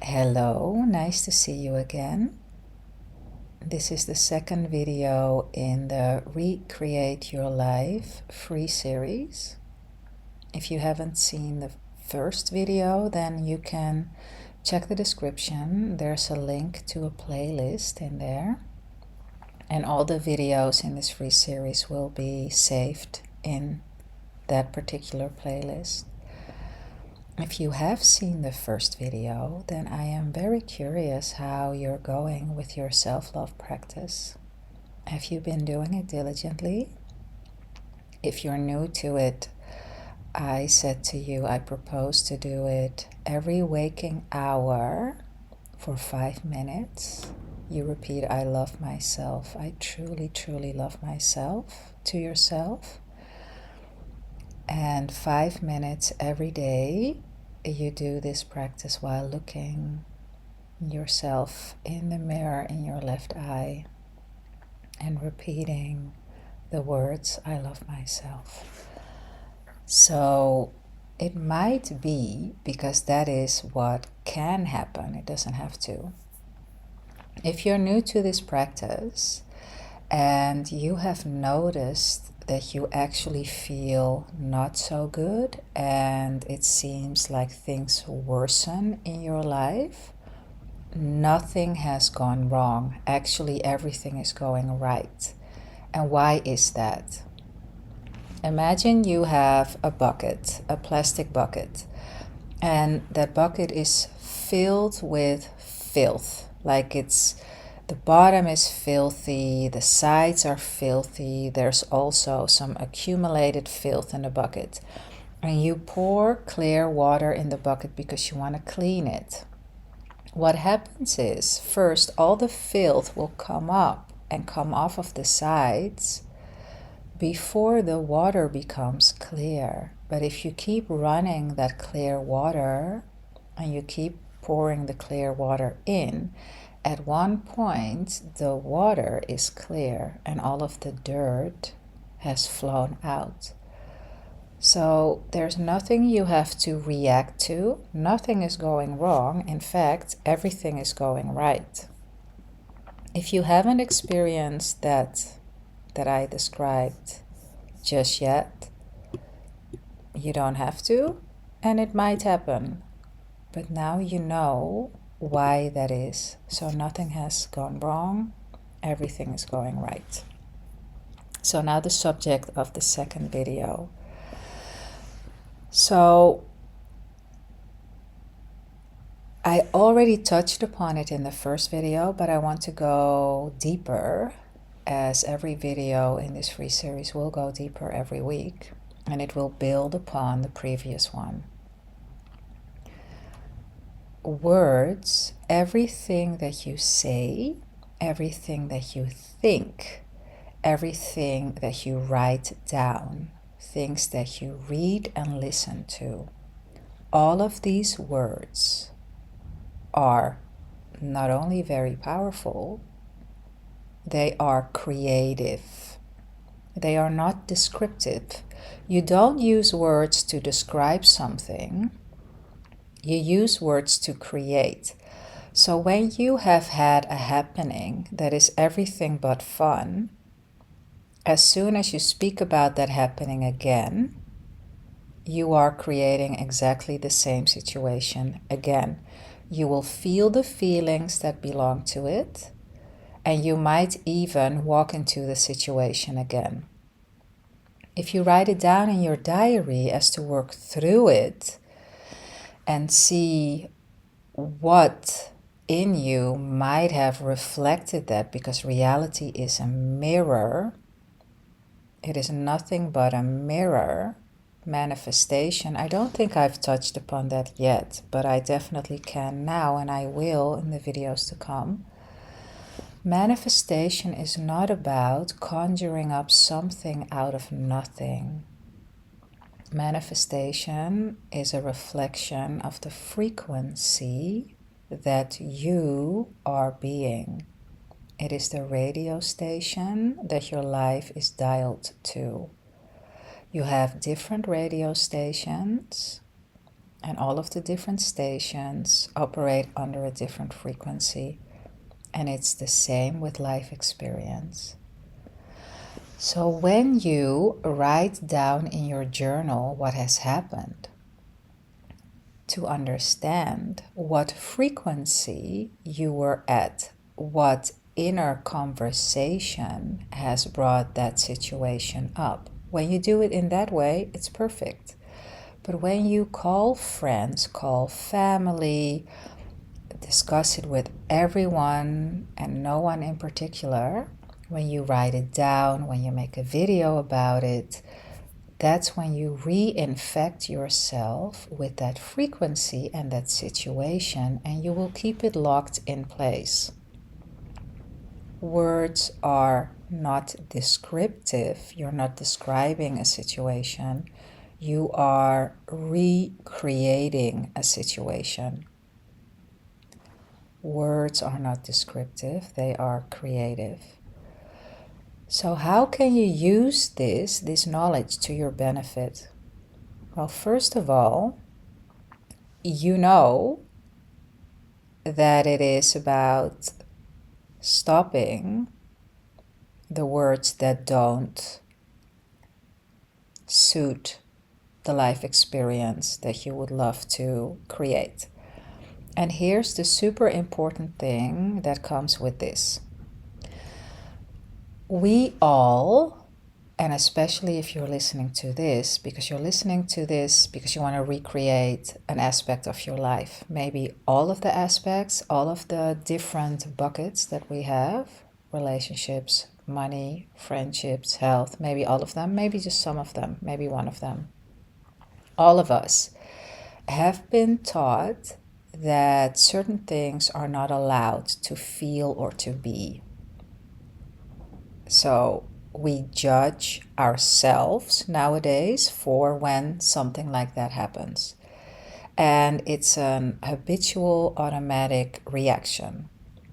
Hello, nice to see you again. This is the second video in the Recreate Your Life free series. If you haven't seen the first video, then you can check the description. There's a link to a playlist in there. And all the videos in this free series will be saved in that particular playlist. If you have seen the first video, then I am very curious how you're going with your self-love practice. Have you been doing it diligently? If you're new to it, I said to you, I propose to do it every waking hour for 5 minutes. You repeat, I love myself. I truly, truly love myself to yourself. And 5 minutes every day, you do this practice while looking yourself in the mirror in your left eye and repeating the words, I love myself. So it might be, because that is what can happen, it doesn't have to. If you're new to this practice and you have noticed that you actually feel not so good and it seems like things worsen in your life, nothing has gone wrong. Actually, everything is going right. And why is that? Imagine you have a bucket, a plastic bucket, and that bucket is filled with filth. Like the bottom is filthy, the sides are filthy, there's also some accumulated filth in the bucket. And you pour clear water in the bucket because you want to clean it. What happens is, first, all the filth will come up and come off of the sides before the water becomes clear. But if you keep running that clear water and you keep pouring the clear water in, at one point the water is clear and all of the dirt has flown out. So there's nothing you have to react to. Nothing is going wrong. In fact, everything is going right. If you haven't experienced that I described just yet, you don't have to, and it might happen. But now you know why that is. So nothing has gone wrong. Everything is going right. So now the subject of the second video. So I already touched upon it in the first video, but I want to go deeper, as every video in this free series will go deeper every week, and it will build upon the previous one. Words, everything that you say, everything that you think, everything that you write down, things that you read and listen to, all of these words are not only very powerful, they are creative. They are not descriptive. You don't use words to describe something. You use words to create. So when you have had a happening that is everything but fun, as soon as you speak about that happening again, you are creating exactly the same situation again. You will feel the feelings that belong to it, and you might even walk into the situation again. If you write it down in your diary as to work through it and see what in you might have reflected that, because reality is a mirror. It is nothing but a mirror. Manifestation, I don't think I've touched upon that yet, but I definitely can now, and I will in the videos to come. Manifestation is not about conjuring up something out of nothing. Manifestation is a reflection of the frequency that you are being. It is the radio station that your life is dialed to. You have different radio stations, And all of the different stations operate under a different frequency. And it's the same with life experience. So when you write down in your journal what has happened, to understand what frequency you were at, what inner conversation has brought that situation up. When you do it in that way, it's perfect. But when you call friends, call family, discuss it with everyone and no one in particular, when you write it down, when you make a video about it, that's when you reinfect yourself with that frequency and that situation, and you will keep it locked in place. Words are not descriptive. You're not describing a situation. You are recreating a situation. Words are not descriptive. They are creative. So how can you use this knowledge to your benefit? Well, first of all, you know that it is about stopping the words that don't suit the life experience that you would love to create. And here's the super important thing that comes with this. We all, and especially if you're listening to this, because you want to recreate an aspect of your life, maybe all of the aspects, all of the different buckets that we have, relationships, money, friendships, health, maybe all of them, maybe just some of them, maybe one of them. All of us have been taught that certain things are not allowed to feel or to be. So we judge ourselves nowadays for when something like that happens. And it's an habitual automatic reaction.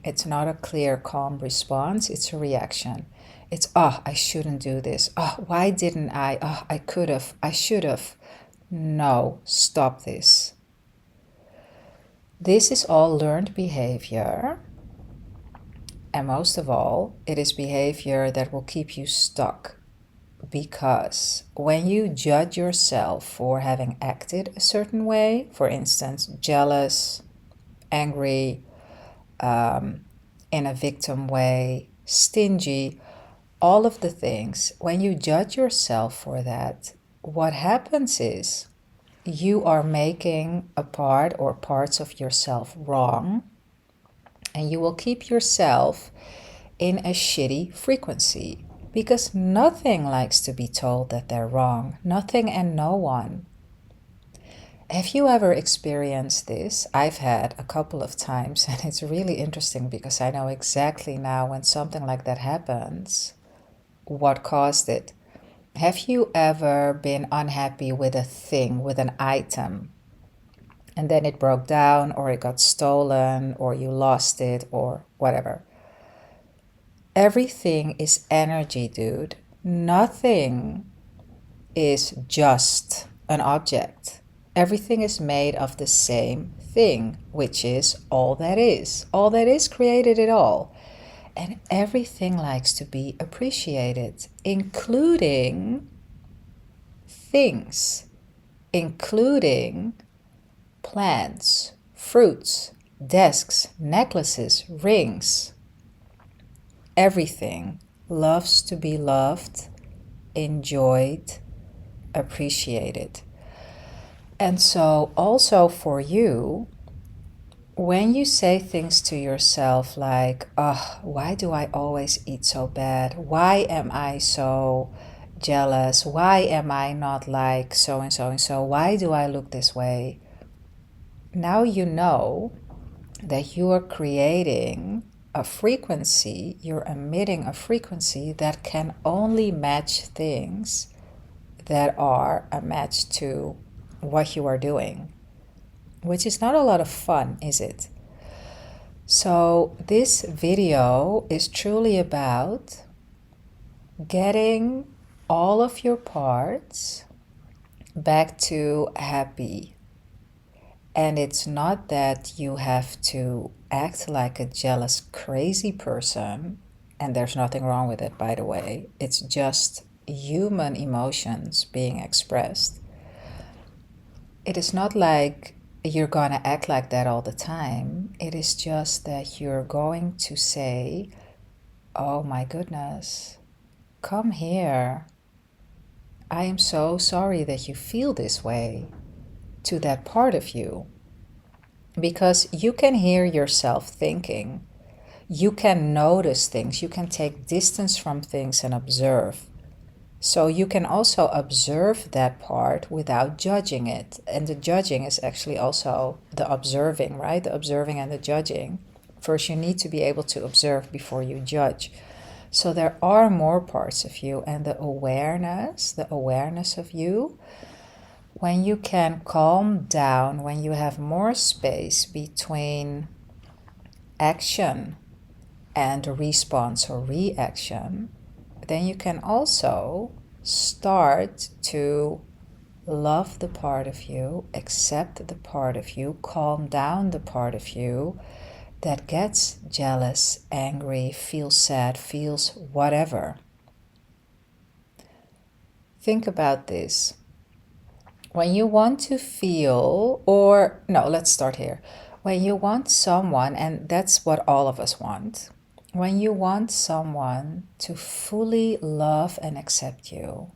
It's not a clear, calm response. It's a reaction. It's, I shouldn't do this. Why didn't I? I could have. I should have. No, stop this. This is all learned behavior. And most of all, it is behavior that will keep you stuck. Because when you judge yourself for having acted a certain way, for instance, jealous, angry, in a victim way, stingy, all of the things, when you judge yourself for that, what happens is you are making a part or parts of yourself wrong, and you will keep yourself in a shitty frequency, because nothing likes to be told that they're wrong. Nothing and no one. Have you ever experienced this? I've had a couple of times, and it's really interesting because I know exactly now when something like that happens, what caused it. Have you ever been unhappy with a thing, with an item, and then it broke down, or it got stolen, or you lost it, or whatever? Everything is energy, dude. Nothing is just an object. Everything is made of the same thing, which is all that is. All that is created it all. And everything likes to be appreciated, including things, including plants, fruits, desks, necklaces, rings. Everything loves to be loved, enjoyed, appreciated. And so also for you, when you say things to yourself like, why do I always eat so bad? Why am I so jealous? Why am I not like so and so and so? Why do I look this way? Now you know that you are creating a frequency, you're emitting a frequency that can only match things that are a match to what you are doing, which is not a lot of fun, is it? So this video is truly about getting all of your parts back to happy, And it's not that you have to act like a jealous, crazy person, and there's nothing wrong with it, by the way. It's just human emotions being expressed. It is not like you're going to act like that all the time. It is just that you're going to say, oh my goodness, come here. I am so sorry that you feel this way, to that part of you. Because you can hear yourself thinking. You can notice things. You can take distance from things and observe. So you can also observe that part without judging it. And the judging is actually also the observing, right? The observing and the judging. First, you need to be able to observe before you judge. So there are more parts of you, and the awareness of you, when you can calm down, when you have more space between action and response or reaction, then you can also start to love the part of you, accept the part of you, calm down the part of you that gets jealous, angry, feels sad, feels whatever. Think about this. When you want to feel, or no, let's start here. When you want someone, and that's what all of us want, when you want someone to fully love and accept you,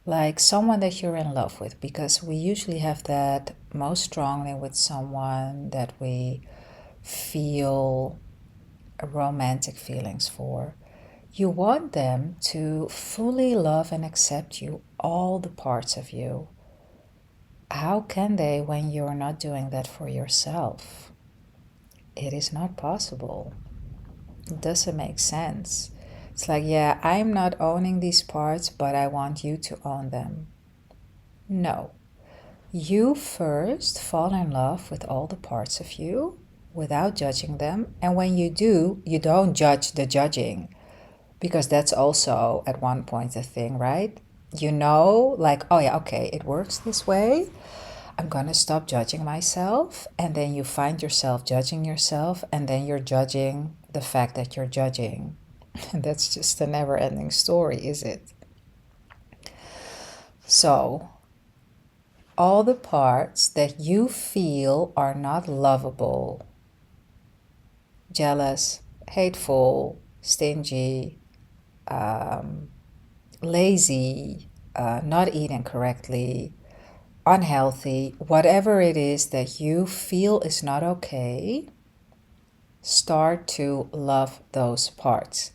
like someone that you're in love with, because we usually have that most strongly with someone that we feel romantic feelings for. You want them to fully love and accept you, all the parts of you. How can they when you're not doing that for yourself? It is not possible. It doesn't make sense. It's like, yeah, I'm not owning these parts, but I want you to own them. No. You first fall in love with all the parts of you without judging them. And when you do, you don't judge the judging, because that's also at one point a thing, right? You know, like, oh yeah, okay, it works this way. I'm going to stop judging myself. And then you find yourself judging yourself, and then you're judging the fact that you're judging. And that's just a never-ending story, is it? So, all the parts that you feel are not lovable, jealous, hateful, stingy, lazy, not eating correctly, unhealthy, whatever it is that you feel is not okay, start to love those parts.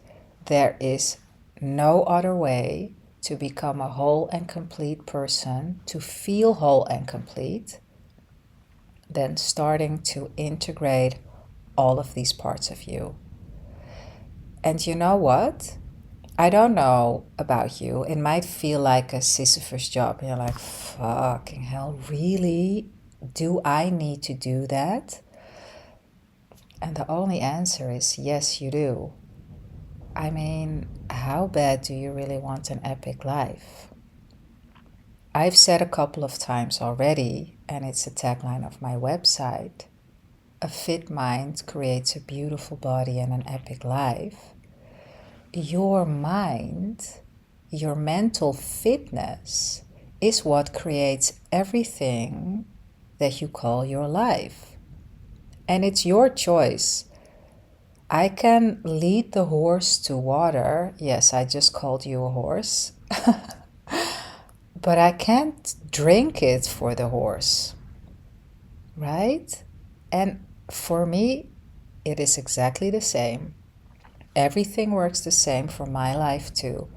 There is no other way to become a whole and complete person, to feel whole and complete, than starting to integrate all of these parts of you. And you know what? I don't know about you. It might feel like a Sisyphus job. You're like, fucking hell, really? Do I need to do that? And the only answer is yes, you do. I mean, how bad do you really want an epic life? I've said a couple of times already, and it's a tagline of my website, a fit mind creates a beautiful body and an epic life. Your mind, your mental fitness, is what creates everything that you call your life. And it's your choice. I can lead the horse to water. Yes, I just called you a horse. But I can't drink it for the horse. Right? And for me, it is exactly the same. Everything works the same for my life too.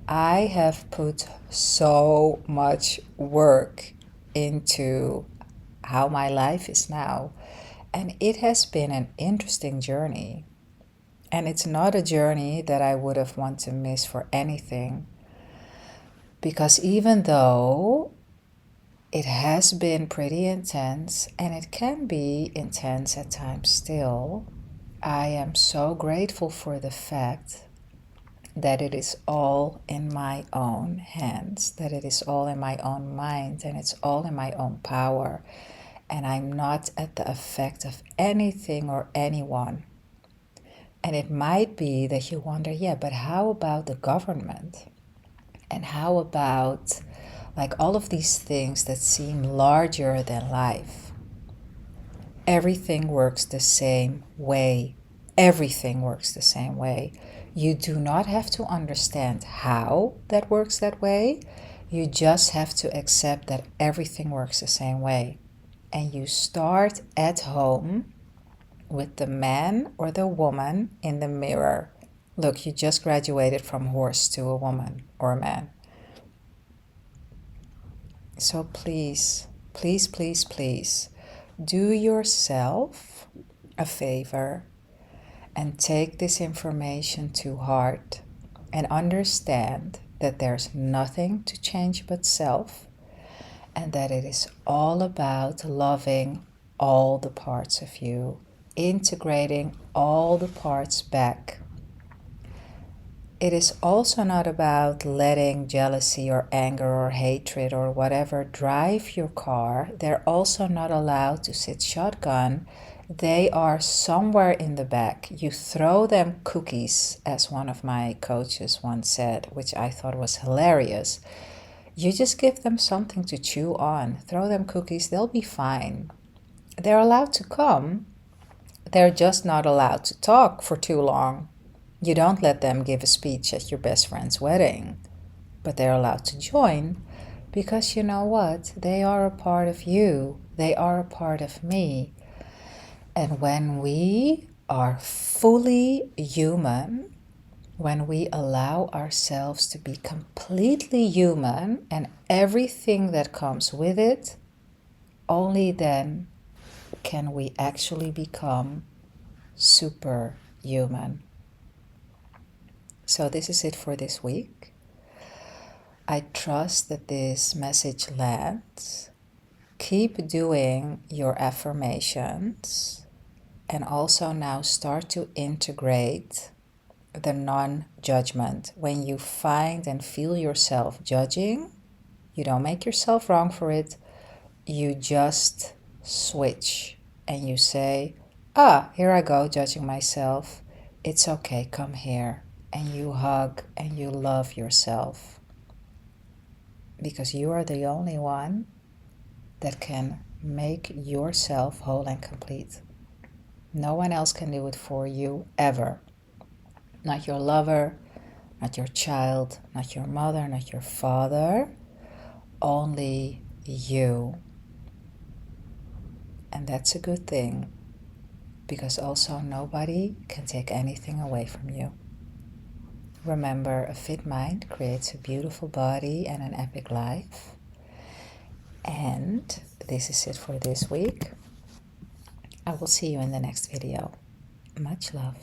I have put so much work into how my life is now, and it has been an interesting journey. And it's not a journey that I would have wanted to miss for anything, because even though it has been pretty intense, and it can be intense at times still, I am so grateful for the fact that it is all in my own hands, that it is all in my own mind, and it's all in my own power. and I'm not at the effect of anything or anyone. And it might be that you wonder, yeah, but how about the government? And how about like all of these things that seem larger than life? Everything works the same way. Everything works the same way. You do not have to understand how that works that way. You just have to accept that everything works the same way. And you start at home with the man or the woman in the mirror. Look, you just graduated from horse to a woman or a man. So please, please, please, please, do yourself a favor and take this information to heart and understand that there's nothing to change but self, and that it is all about loving all the parts of you, integrating all the parts back. It is also not about letting jealousy or anger or hatred or whatever drive your car. They're also not allowed to sit shotgun. They are somewhere in the back. You throw them cookies, as one of my coaches once said, which I thought was hilarious. You just give them something to chew on. Throw them cookies, they'll be fine. They're allowed to come. They're just not allowed to talk for too long. You don't let them give a speech at your best friend's wedding, but they're allowed to join, because you know what? They are a part of you. They are a part of me. And when we are fully human, when we allow ourselves to be completely human and everything that comes with it, only then can we actually become superhuman. So this is it for this week. I trust that this message lands. Keep doing your affirmations, and also now start to integrate the non-judgment. When you find and feel yourself judging, you don't make yourself wrong for it. You just switch and you say, here I go judging myself. It's okay, come here. And you hug and you love yourself, because you are the only one that can make yourself whole and complete. No one else can do it for you ever. Not your lover, not your child, not your mother, not your father. Only you. And that's a good thing, because also nobody can take anything away from you. Remember, a fit mind creates a beautiful body and an epic life. And this is it for this week. I will see you in the next video. Much love.